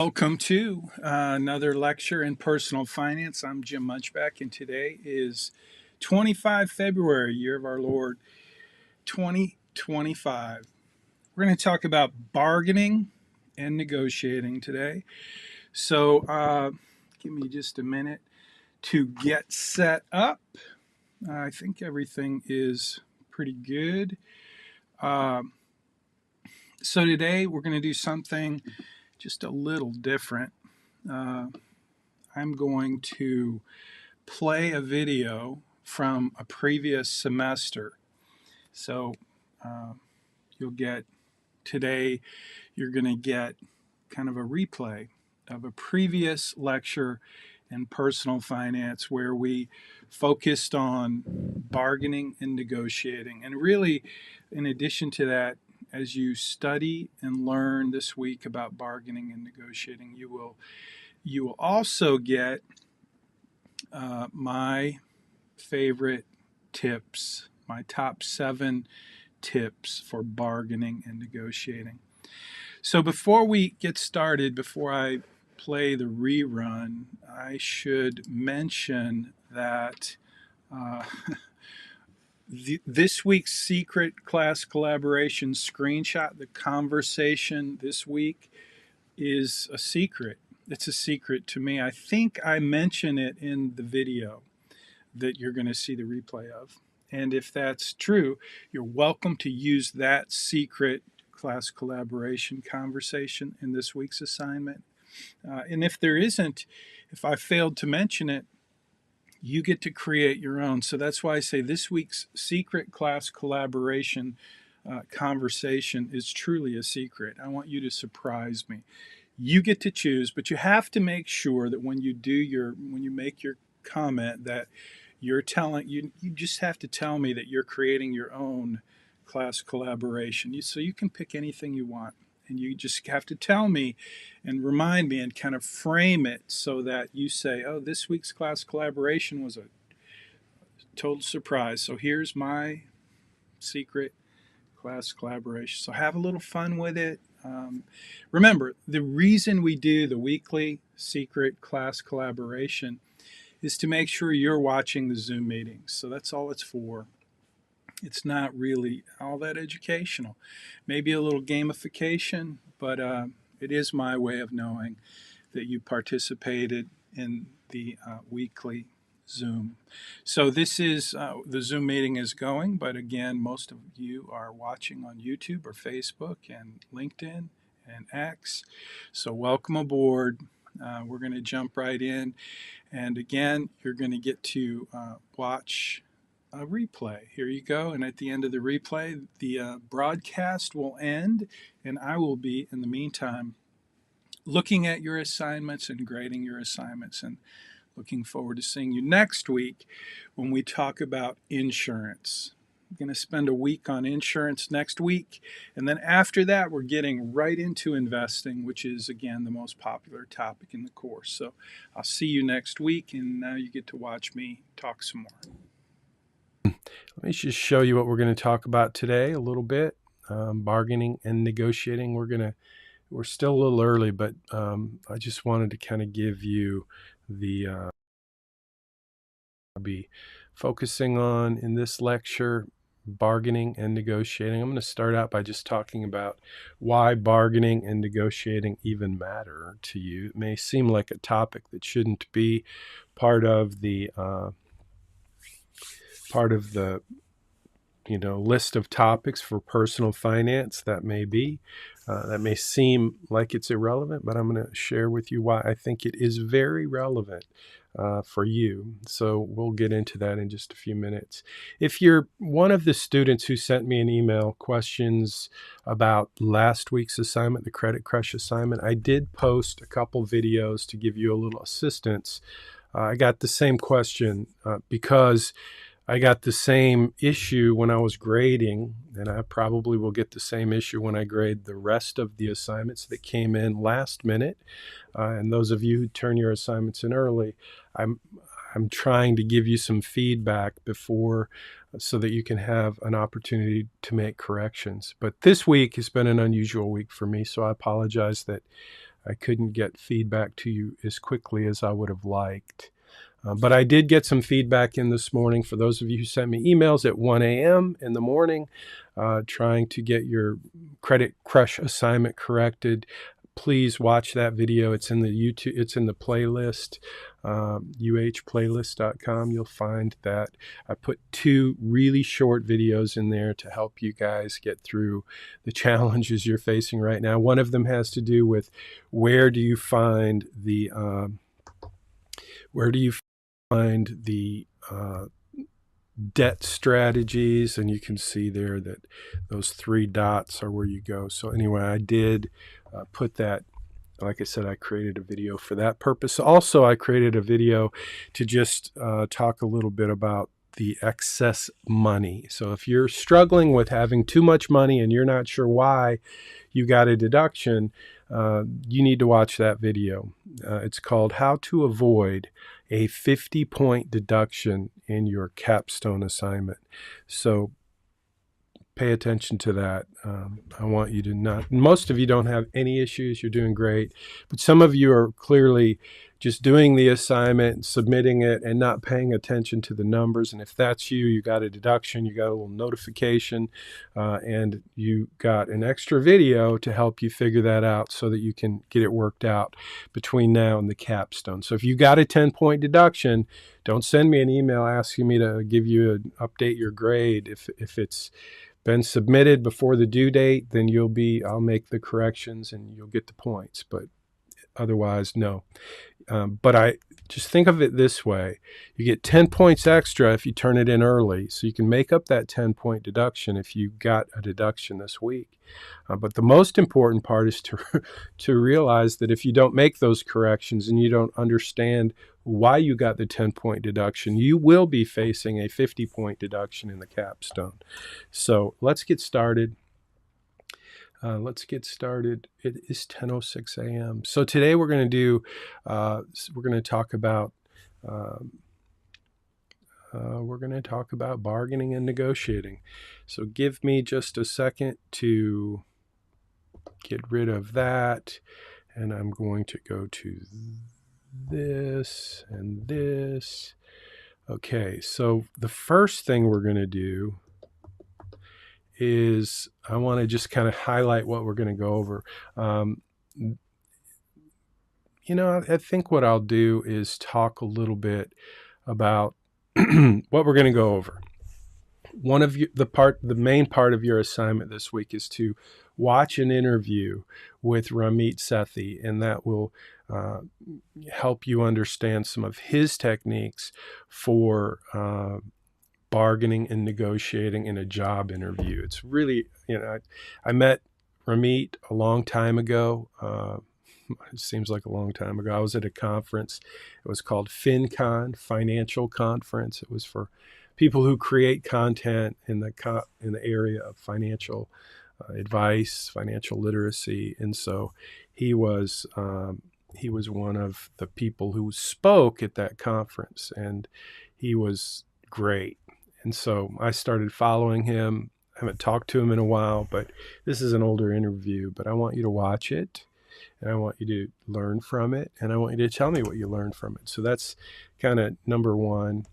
Welcome to another lecture in personal finance. I'm Jim Munchback, and today is 25 February, year of our Lord 2025. We're going to talk about bargaining and negotiating today. So, give me just a minute to get set up. I think everything is pretty good. So, today we're going to do something just a little different. I'm going to play a video from a previous semester. So you'll get today, you're going to get kind of a replay of a previous lecture in personal finance where we focused on bargaining and negotiating. And really, in addition to that, as you study and learn this week about bargaining and negotiating, you will also get my favorite tips, my top 7 tips for bargaining and negotiating. So before we get started, before I play the rerun, I should mention that this week's secret class collaboration screenshot, the conversation this week, is a secret. It's a secret to me. I think I mention it in the video that you're going to see the replay of. And if that's true, you're welcome to use that secret class collaboration conversation in this week's assignment. And if there isn't, if I failed to mention it, you get to create your own. So that's why I say this week's secret class collaboration conversation is truly a secret. I want you to surprise me. You get to choose, but you have to make sure that when you make your comment that you're telling you just have to tell me that you're creating your own class collaboration. So you can pick anything you want, and you just have to tell me and remind me and kind of frame it so that you say, oh, this week's class collaboration was a total surprise. So here's my secret class collaboration. So have a little fun with it. Remember, the reason we do the weekly secret class collaboration is to make sure you're watching the Zoom meetings. So that's all it's for. It's not really all that educational. Maybe a little gamification, but it is my way of knowing that you participated in the weekly Zoom. So this is, the Zoom meeting is going, but again, most of you are watching on YouTube or Facebook and LinkedIn and X. So welcome aboard. We're going to jump right in. And again, you're going to get to watch a replay. Here you go. And at the end of the replay, the broadcast will end, and I will be, in the meantime, looking at your assignments and grading your assignments, and looking forward to seeing you next week when we talk about insurance. We're going to spend a week on insurance next week, and then after that we're getting right into investing, which is again the most popular topic in the course. So I'll see you next week, and now you get to watch me talk some more. Let me just show you what we're going to talk about today a little bit. Bargaining and negotiating. We're still a little early, but I just wanted to kind of give you the I'll be focusing on in this lecture, bargaining and negotiating. I'm going to start out by just talking about why bargaining and negotiating even matter to you. It may seem like a topic that shouldn't be part of the list of topics for personal finance. That may seem like it's irrelevant, but I'm going to share with you why I think it is very relevant for you. So we'll get into that in just a few minutes. If you're one of the students who sent me an email questions about last week's assignment, the Credit Crush assignment, I did post a couple videos to give you a little assistance. I got the same question because I got the same issue when I was grading, and I probably will get the same issue when I grade the rest of the assignments that came in last minute. And those of you who turn your assignments in early, I'm trying to give you some feedback before so that you can have an opportunity to make corrections. But this week has been an unusual week for me, so I apologize that I couldn't get feedback to you as quickly as I would have liked. But I did get some feedback in this morning for those of you who sent me emails at 1 a.m. in the morning trying to get your Credit Crush assignment corrected. Please watch that video. It's in the YouTube. It's in the playlist, uhplaylist.com. You'll find that I put 2 really short videos in there to help you guys get through the challenges you're facing right now. One of them has to do with where do you find the debt strategies, and you can see there that those 3 dots are where you go. So anyway, I did put that, like I said, I created a video for that purpose. Also, I created a video to just talk a little bit about the excess money. So if you're struggling with having too much money and you're not sure why you got a deduction, you need to watch that video. It's called How to Avoid a 50-point deduction in your capstone assignment. So pay attention to that. I want you to not, most of you don't have any issues. You're doing great. But some of you are clearly just doing the assignment, submitting it, and not paying attention to the numbers. And if that's you, you got a deduction, you got a little notification, and you got an extra video to help you figure that out so that you can get it worked out between now and the capstone. So if you got a 10-point deduction, don't send me an email asking me to give you an update your grade. If it's been submitted before the due date, then I'll make the corrections and you'll get the points. But otherwise, no. But I just think of it this way. You get 10 points extra if you turn it in early. So you can make up that 10-point deduction if you got a deduction this week. But the most important part is to realize that if you don't make those corrections and you don't understand why you got the 10-point deduction, you will be facing a 50-point deduction in the capstone. So let's get started. It is 10:06 a.m. So today we're going to talk about bargaining and negotiating. So give me just a second to get rid of that, and I'm going to go to this and this. Okay, so the first thing we're going to do is I want to just kind of highlight what we're going to go over. I think what I'll do is talk a little bit about what we're going to go over. One of the main part of your assignment this week is to watch an interview with Ramit Sethi, and that will help you understand some of his techniques for bargaining and negotiating in a job interview. It's really, I met Ramit a long time ago. It seems like a long time ago. I was at a conference. It was called FinCon, Financial Conference. It was for people who create content in the area of financial advice, financial literacy. And so he was one of the people who spoke at that conference, and he was great. And so I started following him. I haven't talked to him in a while, but this is an older interview. But I want you to watch it, and I want you to learn from it, and I want you to tell me what you learned from it. So that's kind of number one.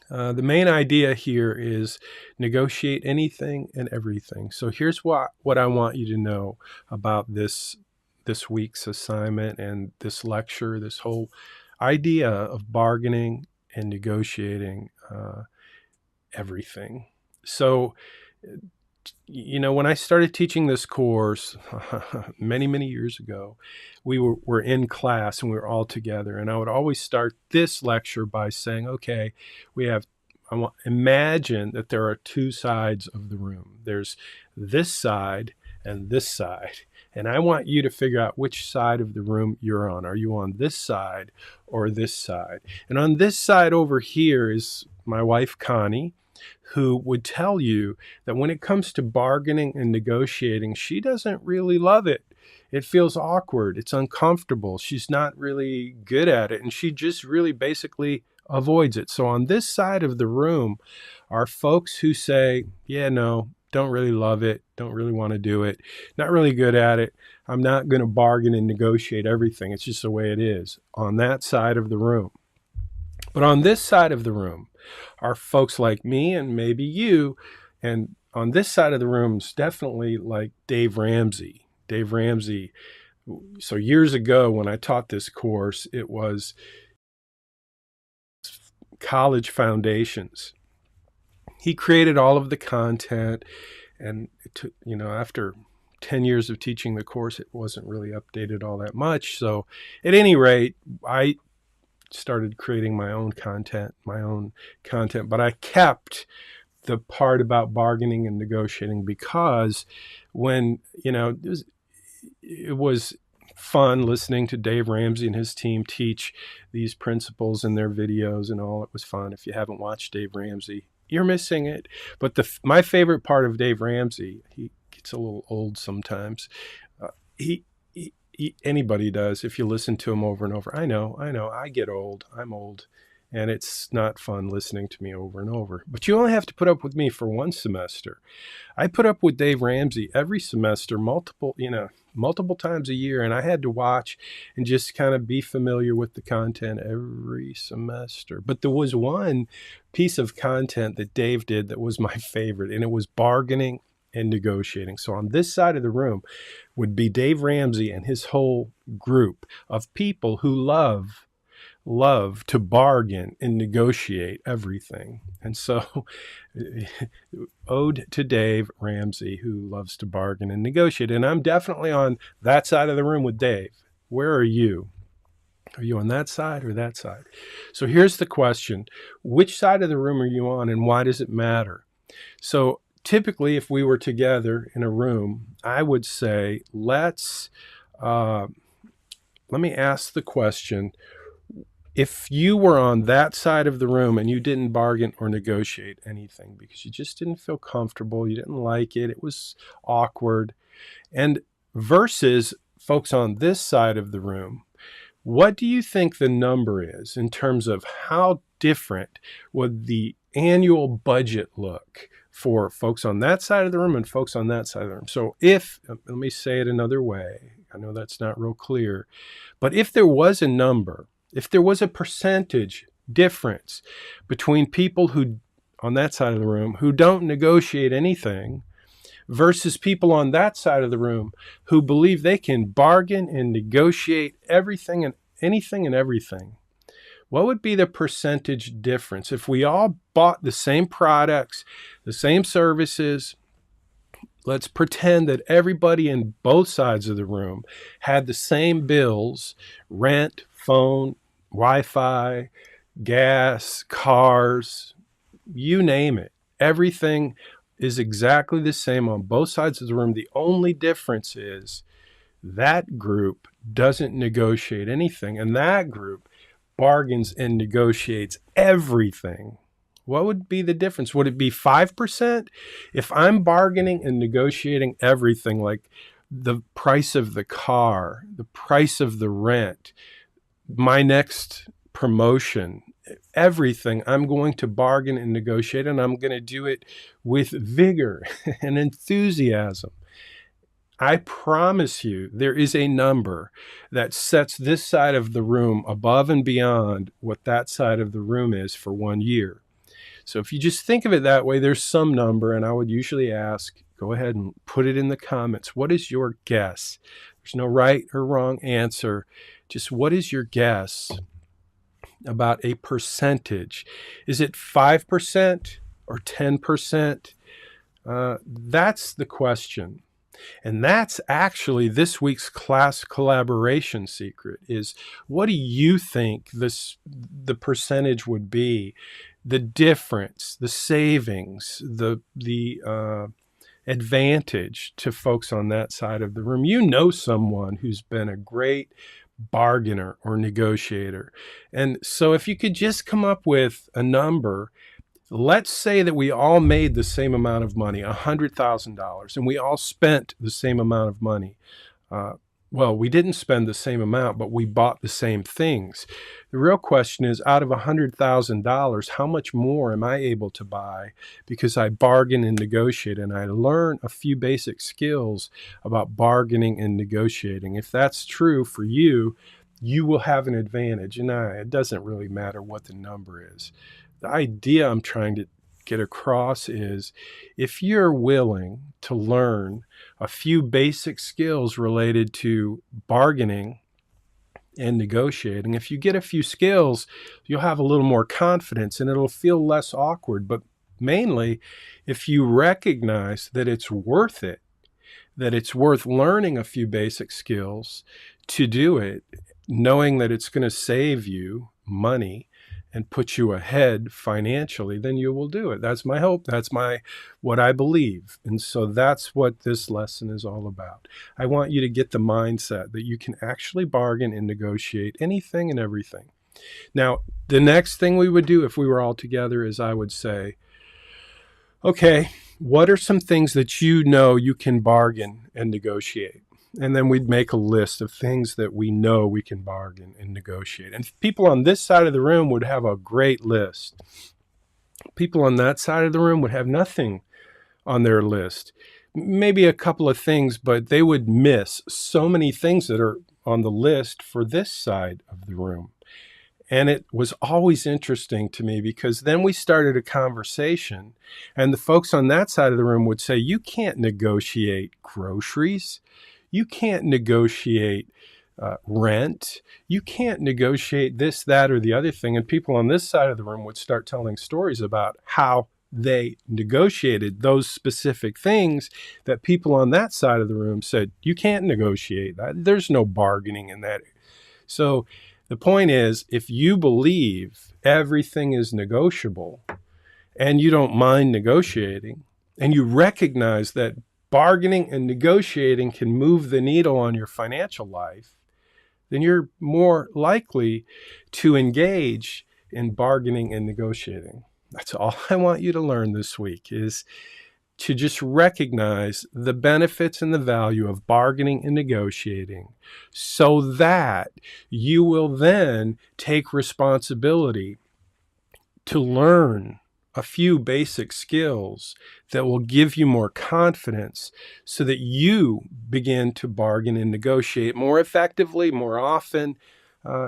The main idea here is negotiate anything and everything. So here's what I want you to know about this week's assignment and this lecture, this whole idea of bargaining and negotiating everything. So, when I started teaching this course many, many years ago, we were in class and we were all together. And I would always start this lecture by saying, okay, imagine that there are 2 sides of the room. There's this side and this side. And I want you to figure out which side of the room you're on. Are you on this side or this side? And on this side over here is my wife, Connie, who would tell you that when it comes to bargaining and negotiating, she doesn't really love it. It feels awkward. It's uncomfortable. She's not really good at it. And she just really basically avoids it. So on this side of the room are folks who say, yeah, no, don't really love it, don't really want to do it, not really good at it. I'm not going to bargain and negotiate everything. It's just the way it is on that side of the room. But on this side of the room are folks like me and maybe you. And on this side of the room is definitely like Dave Ramsey. Dave Ramsey. So years ago when I taught this course, it was college foundations. He created all of the content, and after 10 years of teaching the course, it wasn't really updated all that much. So at any rate, I started creating my own content, but I kept the part about bargaining and negotiating because when, it was fun listening to Dave Ramsey and his team teach these principles in their videos and all. It was fun. If you haven't watched Dave Ramsey, you're missing it. But my favorite part of Dave Ramsey, he gets a little old sometimes. Anybody does if you listen to him over and over. I know, I get old. I'm old. And it's not fun listening to me over and over. But you only have to put up with me for one semester. I put up with Dave Ramsey every semester, multiple times a year. And I had to watch and just kind of be familiar with the content every semester. But there was one piece of content that Dave did that was my favorite, and it was bargaining and negotiating. So on this side of the room would be Dave Ramsey and his whole group of people who love to bargain and negotiate everything. And so ode to Dave Ramsey, who loves to bargain and negotiate. And I'm definitely on that side of the room with Dave. Where are you? Are you on that side or that side? So here's the question. Which side of the room are you on, and why does it matter? So typically, if we were together in a room, I would say, let me ask the question. If you were on that side of the room and you didn't bargain or negotiate anything because you just didn't feel comfortable, you didn't like it, it was awkward, and versus folks on this side of the room, what do you think the number is in terms of how different would the annual budget look for folks on that side of the room and folks on that side of the room? So let me say it another way. I know that's not real clear, but if there was a number, if there was a percentage difference between people who, on that side of the room, who don't negotiate anything versus people on that side of the room who believe they can bargain and negotiate everything and anything and everything, what would be the percentage difference if we all bought the same products, the same services? Let's pretend that everybody in both sides of the room had the same bills: rent, phone, Wi-Fi, gas, cars, you name it. Everything is exactly the same on both sides of the room. The only difference is that group doesn't negotiate anything, and that group bargains and negotiates everything. What would be the difference? Would it be 5%? If I'm bargaining and negotiating everything, like the price of the car, the price of the rent, my next promotion, everything, I'm going to bargain and negotiate, and I'm going to do it with vigor and enthusiasm. I promise you, there is a number that sets this side of the room above and beyond what that side of the room is for 1 year. So if you just think of it that way, there's some number, and I would usually ask, go ahead and put it in the comments. What is your guess? There's no right or wrong answer. Just what is your guess about a percentage? Is it 5% or 10%? That's the question. And that's actually this week's class collaboration secret is, what do you think the percentage would be? The difference, the savings, the advantage to folks on that side of the room. You know someone who's been a great bargainer or negotiator. And so if you could just come up with a number, let's say that we all made the same amount of money, $100,000, and we all spent the same amount of money. well, we didn't spend the same amount, but we bought the same things. The real question is, out of $100,000, how much more am I able to buy because I bargain and negotiate and I learn a few basic skills about bargaining and negotiating? If that's true for you, you will have an advantage. And it doesn't really matter what the number is. The idea I'm trying to get across is, if you're willing to learn a few basic skills related to bargaining and negotiating, if you get a few skills, you'll have a little more confidence and it'll feel less awkward. But mainly, if you recognize that it's worth it, that it's worth learning a few basic skills to do it, knowing that it's going to save you money and put you ahead financially, then you will do it. That's my hope. That's what I believe. And so that's what this lesson is all about. I want you to get the mindset that you can actually bargain and negotiate anything and everything. Now, the next thing we would do if we were all together is I would say, okay, what are some things that you know you can bargain and negotiate? And then we'd make a list of things that we know we can bargain and negotiate. And people on this side of the room would have a great list. People on that side of the room would have nothing on their list. Maybe a couple of things, but they would miss so many things that are on the list for this side of the room. And it was always interesting to me because then we started a conversation and the folks on that side of the room would say, you can't negotiate groceries. You can't negotiate rent. You can't negotiate this, that, or the other thing. And people on this side of the room would start telling stories about how they negotiated those specific things that people on that side of the room said, you can't negotiate that. There's no bargaining in that. So the point is, if you believe everything is negotiable and you don't mind negotiating and you recognize that bargaining and negotiating can move the needle on your financial life, then you're more likely to engage in bargaining and negotiating. That's all I want you to learn this week, is to just recognize the benefits and the value of bargaining and negotiating so that you will then take responsibility to learn a few basic skills that will give you more confidence so that you begin to bargain and negotiate more effectively, more often,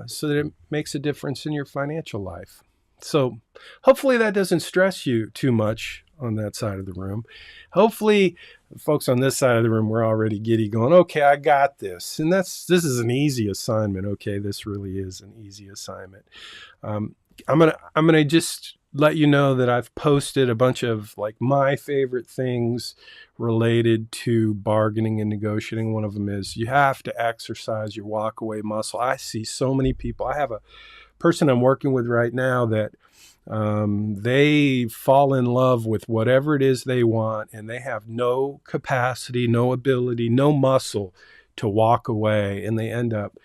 so that it makes a difference in your financial life. So hopefully that doesn't stress you too much on that side of the room. Hopefully folks on this side of the room were already giddy going, okay, I got this. And this is an easy assignment. Okay, this really is an easy assignment. I'm gonna just let you know that I've posted a bunch of like my favorite things related to bargaining and negotiating. One of them is you have to exercise your walkaway muscle. I see so many people. I have a person I'm working with right now that they fall in love with whatever it is they want, and they have no capacity, no ability, no muscle to walk away, and they end up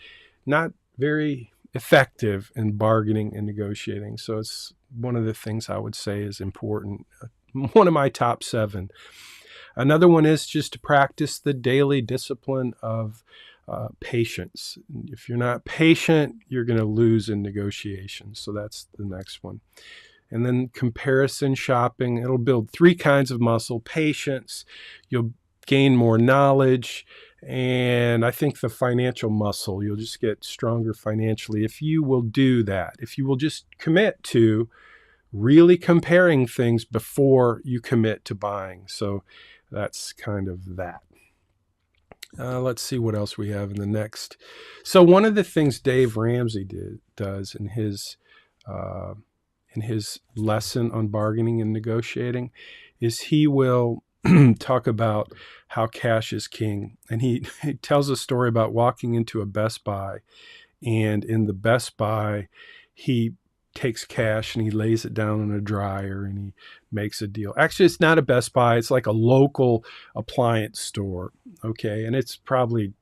not very effective in bargaining and negotiating. So it's one of the things I would say is important. One of my top 7. Another one is just to practice the daily discipline of patience. If you're not patient, you're going to lose in negotiations. So that's the next one. And then comparison shopping. It'll build 3 kinds of muscle: patience, you'll gain more knowledge, and I think the financial muscle. You'll just get stronger financially if you will do that. If you will just commit to really comparing things before you commit to buying. So that's kind of that. Let's see what else we have in the next. So one of the things Dave Ramsey does in his lesson on bargaining and negotiating is he will talk about how cash is king. And he tells a story about walking into a Best Buy, and in the Best Buy, he takes cash and he lays it down in a dryer and he makes a deal. Actually, it's not a Best Buy. It's like a local appliance store. Okay. And it's probably,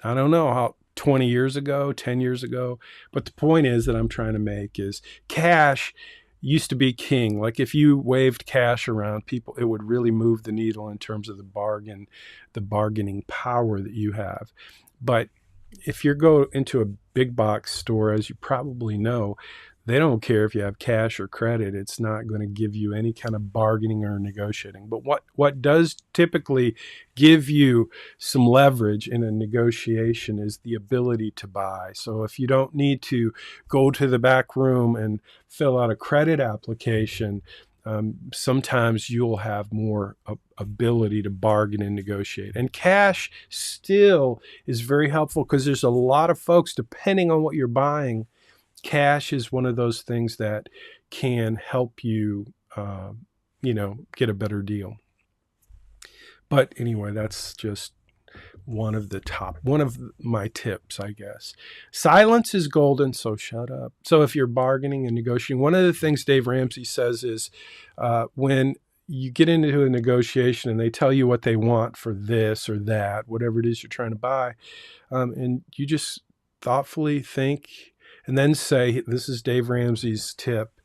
I don't know how, 20 years ago, 10 years ago. But the point is that I'm trying to make is cash used to be king. Like if you waved cash around people, it would really move the needle in terms of the bargaining power that you have. But if you go into a big box store, as you probably know, they don't care if you have cash or credit. It's not going to give you any kind of bargaining or negotiating. But what does typically give you some leverage in a negotiation is the ability to buy. So if you don't need to go to the back room and fill out a credit application, sometimes you'll have more ability to bargain and negotiate. And cash still is very helpful because there's a lot of folks, depending on what you're buying, cash is one of those things that can help you, get a better deal. But anyway, that's just one of my tips, I guess. Silence is golden, so shut up. So if you're bargaining and negotiating, one of the things Dave Ramsey says is when you get into a negotiation and they tell you what they want for this or that, whatever it is you're trying to buy, and you just thoughtfully think and then say, this is Dave Ramsey's tip,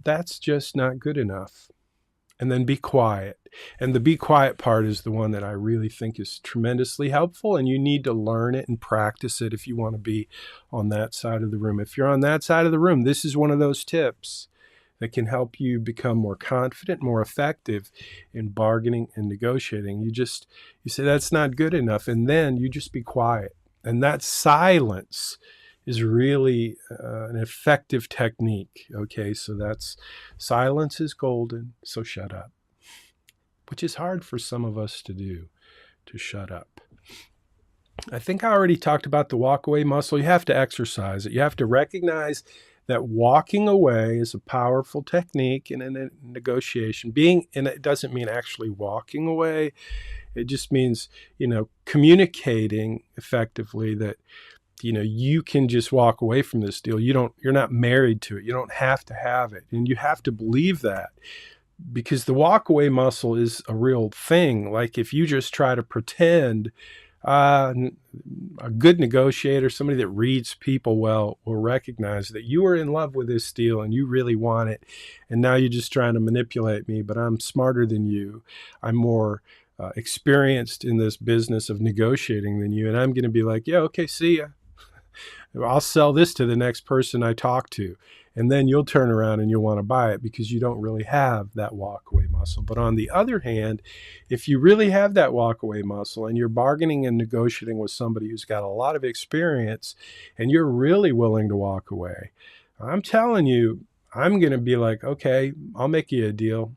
that's just not good enough. And then be quiet. And the be quiet part is the one that I really think is tremendously helpful, and you need to learn it and practice it if you want to be on that side of the room. If you're on that side of the room, this is one of those tips that can help you become more confident, more effective in bargaining and negotiating. You say, that's not good enough, and then you just be quiet. And that silence is really an effective technique. Okay, so that's silence is golden, so shut up, which is hard for some of us to do, to shut up. I think I already talked about the walk-away muscle. You have to exercise it. You have to recognize that walking away is a powerful technique in a negotiation. And it doesn't mean actually walking away. It just means, communicating effectively that, you can just walk away from this deal. You're not married to it. You don't have to have it. And you have to believe that, because the walkaway muscle is a real thing. Like if you just try to pretend, a good negotiator, somebody that reads people well, will recognize that you are in love with this deal and you really want it. And now you're just trying to manipulate me, but I'm smarter than you. I'm more experienced in this business of negotiating than you. And I'm going to be like, yeah, okay, see ya. I'll sell this to the next person I talk to. And then you'll turn around and you'll want to buy it because you don't really have that walkaway muscle. But on the other hand, if you really have that walkaway muscle and you're bargaining and negotiating with somebody who's got a lot of experience and you're really willing to walk away, I'm telling you, I'm going to be like, okay, I'll make you a deal,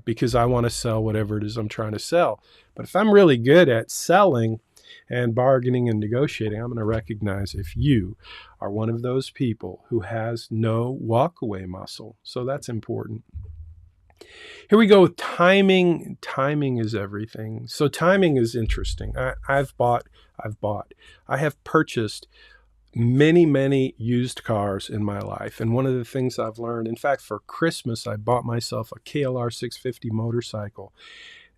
because I want to sell whatever it is I'm trying to sell. But if I'm really good at selling and bargaining and negotiating, I'm going to recognize if you are one of those people who has no walkaway muscle. So that's important. Here we go with timing. Timing is everything. So timing is interesting. I have purchased many used cars in my life. And one of the things I've learned, in fact, for Christmas, I bought myself a KLR 650 motorcycle.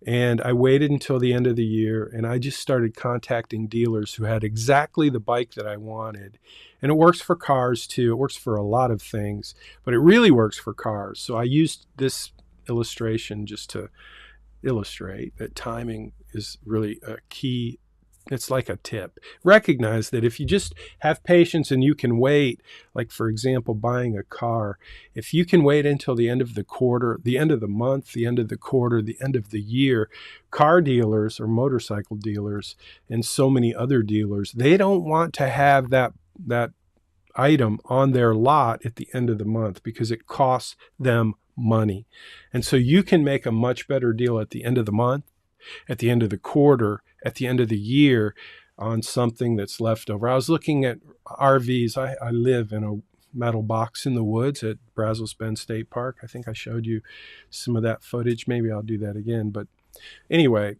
And I waited until the end of the year, and I just started contacting dealers who had exactly the bike that I wanted. And it works for cars too. It works for a lot of things, but it really works for cars. So I used this illustration just to illustrate that timing is really a key. It's like a tip. Recognize that if you just have patience and you can wait, like for example, buying a car, if you can wait until the end of the quarter, the end of the month, the end of the quarter, the end of the year, car dealers or motorcycle dealers and so many other dealers, they don't want to have that item on their lot at the end of the month because it costs them money. And so you can make a much better deal at the end of the month, at the end of the quarter, at the end of the year on something that's left over. I was looking at RVs. I live in a metal box in the woods at Brazos Bend State Park. I think I showed you some of that footage. Maybe I'll do that again. But anyway,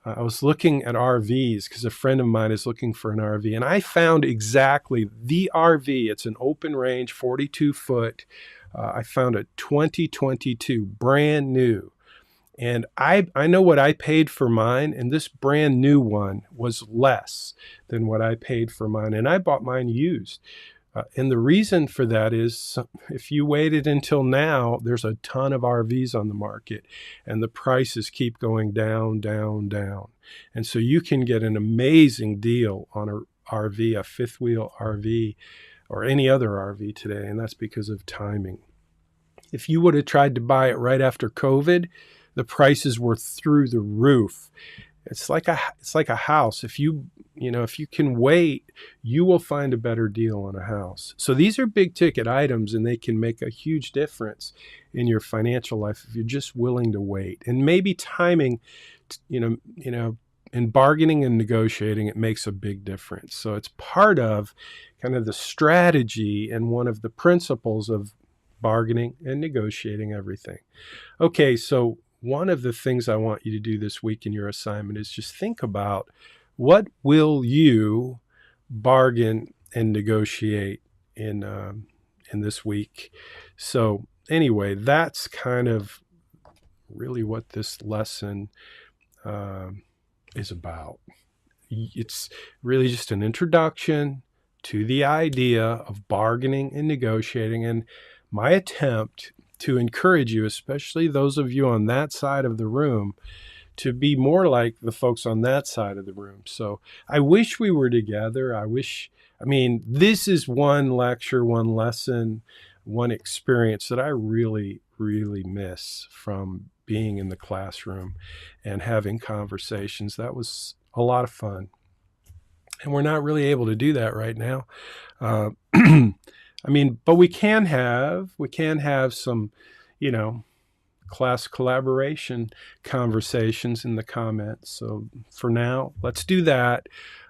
I was looking at RVs because a friend of mine is looking for an RV. And I found exactly the RV. It's an open range, 42 foot. I found a 2022, brand new. And I know what I paid for mine, and this brand new one was less than what I paid for mine. And I bought mine used. And the reason for that is if you waited until now, there's a ton of RVs on the market and the prices keep going down, down, down. And so you can get an amazing deal on a RV, a fifth wheel RV, or any other RV today. And that's because of timing. If you would have tried to buy it right after COVID, the prices were through the roof. It's like a house. If you can wait, you will find a better deal on a house. So these are big ticket items, and they can make a huge difference in your financial life if you're just willing to wait. And maybe timing, in bargaining and negotiating, it makes a big difference. So it's part of kind of the strategy and one of the principles of bargaining and negotiating everything. Okay, so one of the things I want you to do this week in your assignment is just think about what will you bargain and negotiate in this week. So anyway, that's kind of really what this lesson is about. It's really just an introduction to the idea of bargaining and negotiating, and my attempt to encourage you, especially those of you on that side of the room, to be more like the folks on that side of the room. So I wish we were together. This is one lecture, one lesson, one experience that I really, really miss from being in the classroom and having conversations. That was a lot of fun. And we're not really able to do that right now. But we can have some, class collaboration conversations in the comments. So for now, let's do that.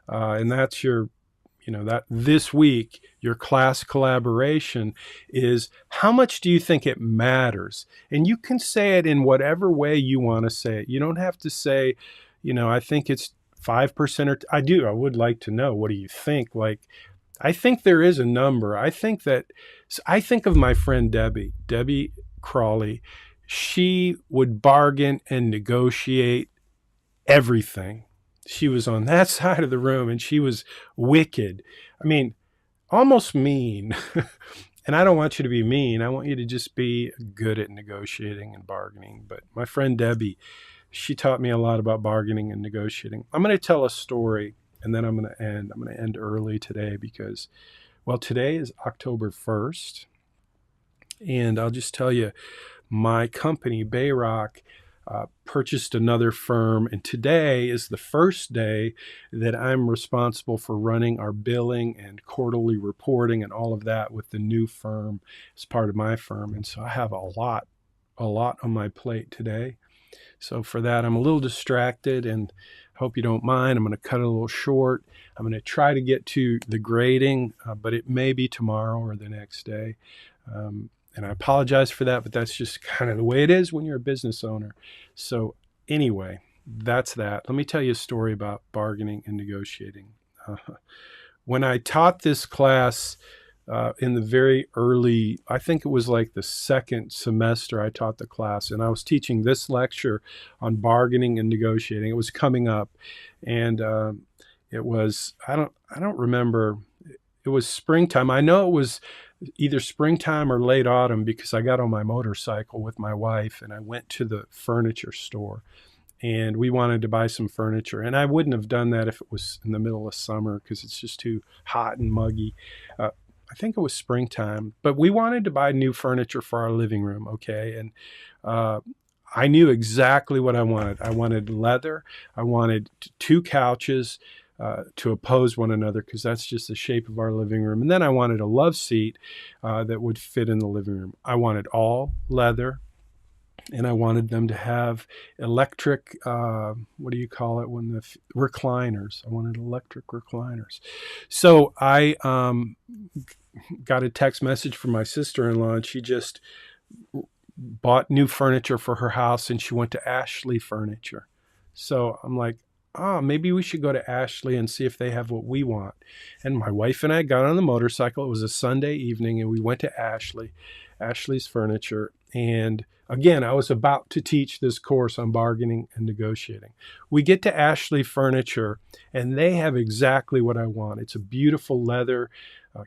And that's that this week, your class collaboration is how much do you think it matters? And you can say it in whatever way you want to say it. You don't have to say, I think it's 5% or I would like to know, what do you think? I think there is a number. I think of my friend Debbie Crawley. She would bargain and negotiate everything. She was on that side of the room, and she was wicked. Almost mean. And I don't want you to be mean. I want you to just be good at negotiating and bargaining. But my friend Debbie, she taught me a lot about bargaining and negotiating. I'm going to tell a story, and then I'm going to end. I'm going to end early today because, today is October 1st. And I'll just tell you, my company, Bayrock, purchased another firm. And today is the first day that I'm responsible for running our billing and quarterly reporting and all of that with the new firm as part of my firm. And so I have a lot on my plate today. So for that, I'm a little distracted, and I hope you don't mind. I'm going to cut it a little short. I'm going to try to get to the grading, but it may be tomorrow or the next day. And I apologize for that, but that's just kind of the way it is when you're a business owner. So anyway, that's that. Let me tell you a story about bargaining and negotiating. When I taught this class in the very early, I think it was like the second semester I taught the class, and I was teaching this lecture on bargaining and negotiating. It was coming up, and it was, I don't remember, it was springtime. I know it was either springtime or late autumn because I got on my motorcycle with my wife and I went to the furniture store, and we wanted to buy some furniture. And I wouldn't have done that if it was in the middle of summer because it's just too hot and muggy. I think it was springtime, but we wanted to buy new furniture for our living room. Okay. And I knew exactly what I wanted. I wanted leather. I wanted 2 couches to oppose one another because that's just the shape of our living room. And then I wanted a love seat that would fit in the living room. I wanted all leather, and I wanted them to have electric, what do you call it when the recliners. I wanted electric recliners. So I got a text message from my sister-in-law, and she just bought new furniture for her house, and she went to Ashley Furniture. So I'm like, maybe we should go to Ashley and see if they have what we want. And my wife and I got on the motorcycle. It was a Sunday evening, and we went to Ashley. Ashley's Furniture. And again, I was about to teach this course on bargaining and negotiating. We get to Ashley Furniture, and they have exactly what I want. It's a beautiful leather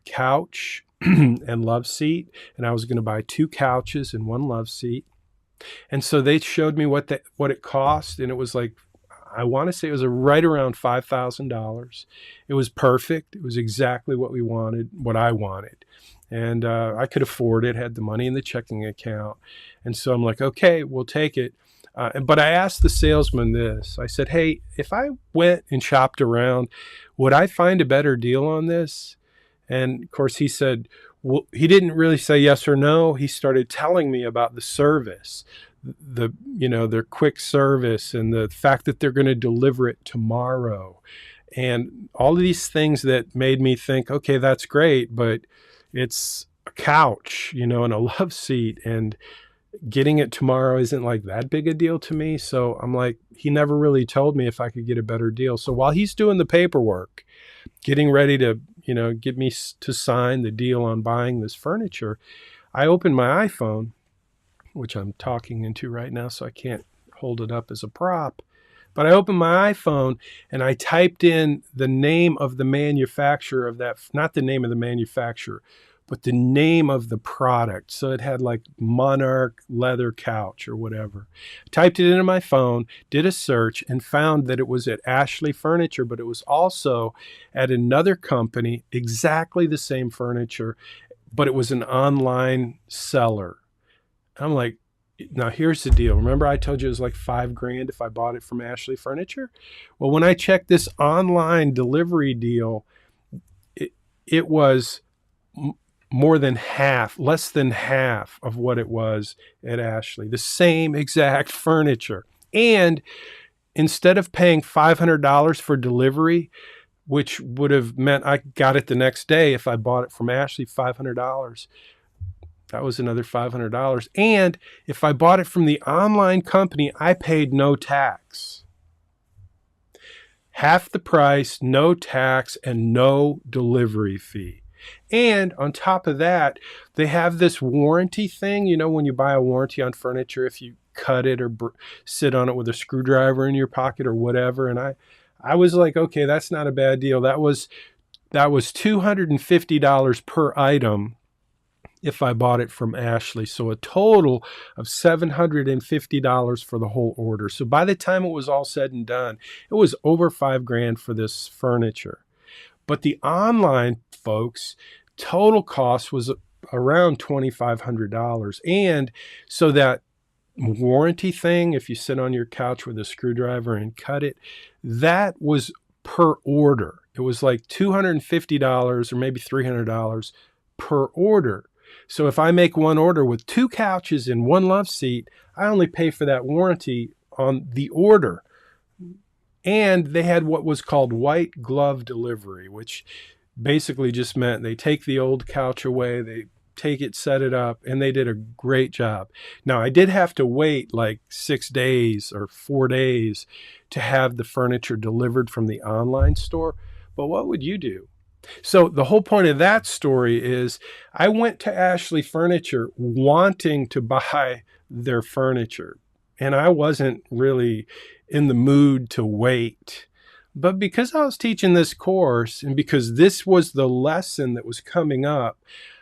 couch and love seat. And I was going to buy 2 couches and 1 love seat. And so they showed me what it cost, and it was like, I want to say it was right around $5,000. It was perfect. It was exactly what we wanted, what I wanted. And I could afford it, had the money in the checking account. And so I'm like, okay, we'll take it. But I asked the salesman this. I said, hey, if I went and shopped around, would I find a better deal on this? And of course, he said, well, he didn't really say yes or no. He started telling me about the service, their quick service, and the fact that they're going to deliver it tomorrow, and all of these things that made me think, okay, that's great, but it's a couch, and a love seat, and getting it tomorrow isn't like that big a deal to me. So I'm like, he never really told me if I could get a better deal. So while he's doing the paperwork, getting ready to, get me to sign the deal on buying this furniture, I opened my iPhone, which I'm talking into right now, so I can't hold it up as a prop. But I opened my iPhone and I typed in the name of the manufacturer of that, not the name of the manufacturer, but the name of the product. So it had like Monarch leather couch or whatever. Typed it into my phone, did a search, and found that it was at Ashley Furniture, but it was also at another company, exactly the same furniture, but it was an online seller. I'm like, now here's the deal. Remember I told you it was like $5,000 if I bought it from Ashley Furniture? Well, when I checked this online delivery deal, it was more than half, less than half of what it was at Ashley. The same exact furniture. And instead of paying $500 for delivery, which would have meant I got it the next day if I bought it from Ashley, $500. That was another $500. And if I bought it from the online company, I paid no tax. Half the price, no tax, and no delivery fee. And on top of that, they have this warranty thing. When you buy a warranty on furniture, if you cut it or sit on it with a screwdriver in your pocket or whatever. And I was like, okay, that's not a bad deal. That was $250 per item if I bought it from Ashley. So a total of $750 for the whole order. So by the time it was all said and done, it was over $5,000 for this furniture. But the online folks, total cost was around $2,500. And so that warranty thing, if you sit on your couch with a screwdriver and cut it, that was per order. It was like $250 or maybe $300 per order. So if I make one order with 2 couches and 1 love seat, I only pay for that warranty on the order. And they had what was called white glove delivery, which basically just meant they take the old couch away, they take it, set it up, and they did a great job. Now, I did have to wait like 6 days or 4 days to have the furniture delivered from the online store. But what would you do? So the whole point of that story is I went to Ashley Furniture wanting to buy their furniture, and I wasn't really in the mood to wait. But because I was teaching this course and because this was the lesson that was coming up,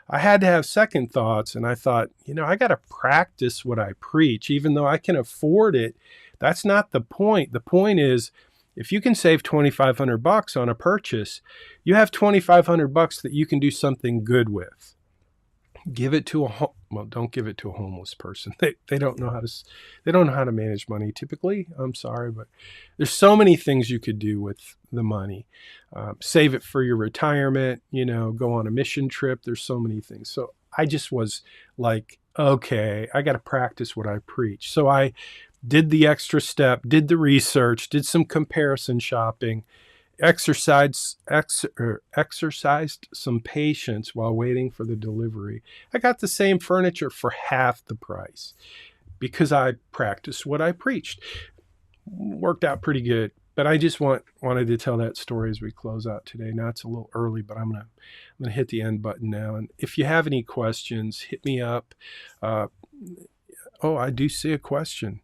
I had to have second thoughts. And I thought, I got to practice what I preach, even though I can afford it. That's not the point. The point is, if you can save $2,500 on a purchase, you have $2,500 that you can do something good with. Give it to don't give it to a homeless person. They don't know how to manage money typically. I'm sorry, but there's so many things you could do with the money. Save it for your retirement, go on a mission trip. There's so many things. So I just was like, okay, I got to practice what I preach. So I did the extra step, did the research, did some comparison shopping, exercised some patience while waiting for the delivery. I got the same furniture for half the price because I practiced what I preached. Worked out pretty good. but I just wanted to tell that story as we close out today. Now it's a little early, but I'm gonna hit the end button now. And if you have any questions, hit me up. Oh, I do see a question.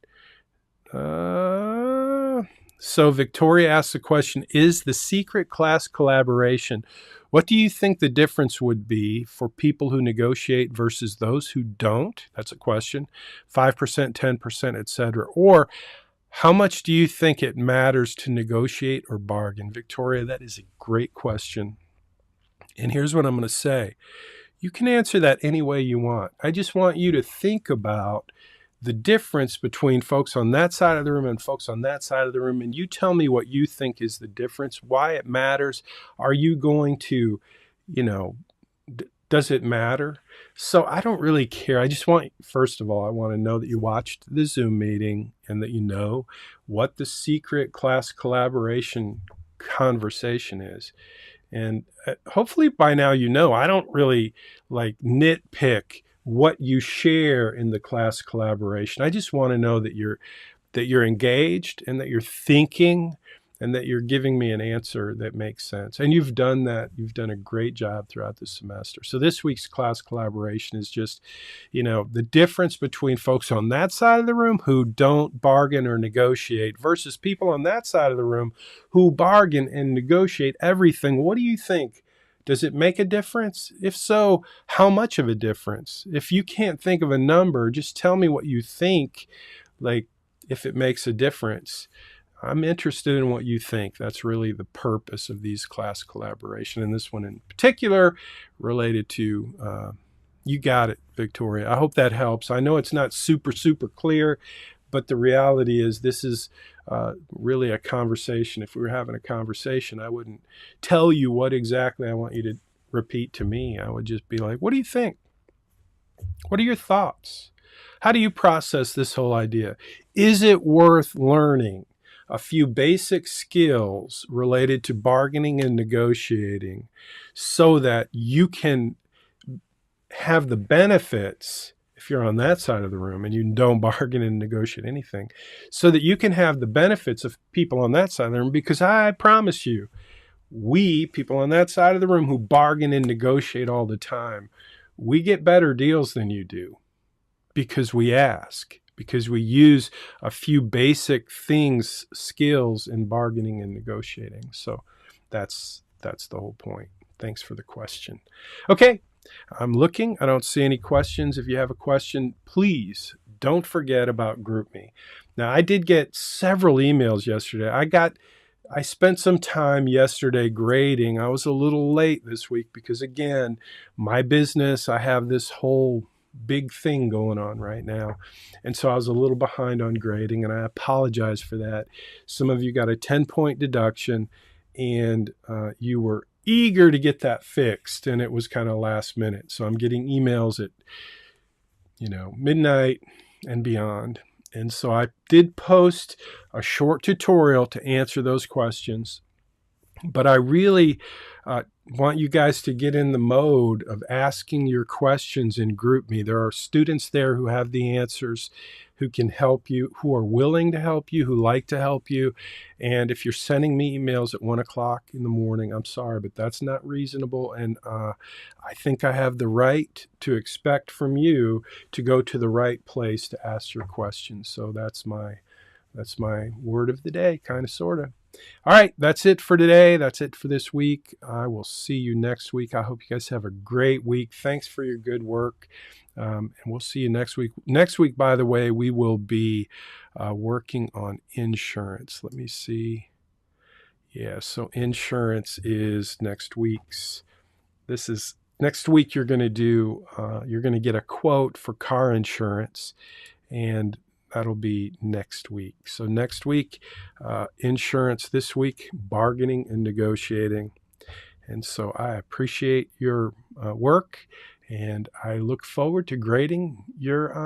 So Victoria asks the question, is the secret class collaboration, what do you think the difference would be for people who negotiate versus those who don't? That's a question. 5%, 10%, etc. Or how much do you think it matters to negotiate or bargain? Victoria, that is a great question. And here's what I'm going to say. You can answer that any way you want. I just want you to think about the difference between folks on that side of the room and folks on that side of the room. And you tell me what you think is the difference, why it matters. Are you going to, does it matter? So I don't really care. I just want, first of all, I want to know that you watched the Zoom meeting and that you know what the secret class collaboration conversation is. And hopefully by now I don't really nitpick what you share in the class collaboration. I just want to know that you're engaged and that you're thinking and that you're giving me an answer that makes sense. And you've done that. You've done a great job throughout the semester. So this week's class collaboration is just, the difference between folks on that side of the room who don't bargain or negotiate versus people on that side of the room who bargain and negotiate everything. What do you think? Does it make a difference? If so, how much of a difference? If you can't think of a number, just tell me what you think, if it makes a difference. I'm interested in what you think. That's really the purpose of these class collaboration, and this one in particular related to, you got it, Victoria. I hope that helps. I know it's not super, super clear, but the reality is this is really a conversation. If we were having a conversation, I wouldn't tell you what exactly I want you to repeat to me. I would just be like, what do you think? What are your thoughts? How do you process this whole idea? Is it worth learning a few basic skills related to bargaining and negotiating so that you can have the benefits, if you're on that side of the room and you don't bargain and negotiate anything, so that you can have the benefits of people on that side of the room? Because I promise you, we, people on that side of the room who bargain and negotiate all the time, we get better deals than you do because we ask, because we use a few basic things, skills in bargaining and negotiating. So that's the whole point. Thanks for the question. Okay, I'm looking. I don't see any questions. If you have a question, please don't forget about GroupMe. Now, I did get several emails yesterday. I spent some time yesterday grading. I was a little late this week because, again, my business, I have this whole big thing going on right now. And so I was a little behind on grading, and I apologize for that. Some of you got a 10-point deduction, and you were eager to get that fixed, and it was kind of last minute. So I'm getting emails at, midnight and beyond. And so I did post a short tutorial to answer those questions. But I really want you guys to get in the mode of asking your questions in GroupMe. There are students there who have the answers, who can help you, who are willing to help you, who like to help you. And if you're sending me emails at 1 o'clock in the morning, I'm sorry, but that's not reasonable. And I think I have the right to expect from you to go to the right place to ask your questions. So that's my word of the day, kind of, sort of. All right, that's it for today. That's it for this week. I will see you next week. I hope you guys have a great week. Thanks for your good work. And we'll see you next week. Next week, by the way, we will be working on insurance. Let me see. Yeah, so insurance is next week's. This is next week. You're going to get a quote for car insurance, and that'll be next week. So next week, insurance. This week, bargaining and negotiating. And so I appreciate your work, and I look forward to grading your